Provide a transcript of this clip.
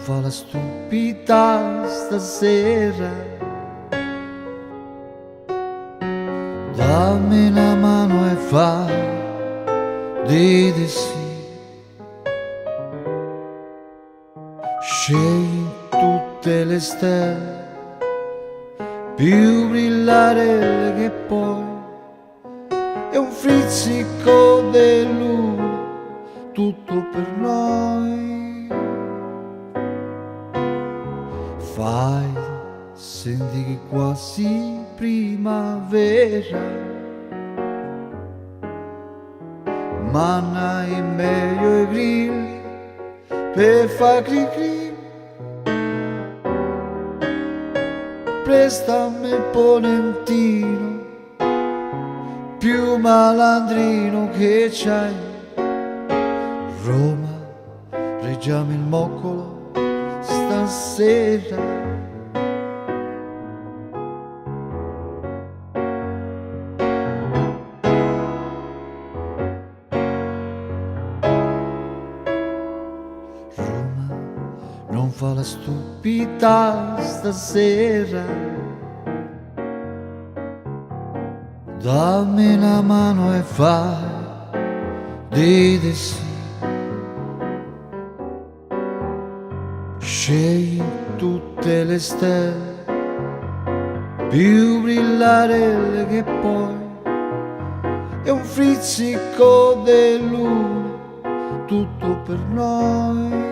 fa la stupida stasera. Dammi una mano e fa di sì. Scegli tutte le stelle più brillare che poi è un frizzico di luna, tutto per noi. Fai, senti che quasi primavera, manna in meglio i grilli per fa cri cri. Prestami il ponentino più malandrino che c'hai. Roma, reggiamo il moccolo stasera. Non fa la stupida stasera. Dammi una mano e fai di sì. Scegli tutte le stelle più brillare che poi è un frizzico di luna, tutto per noi.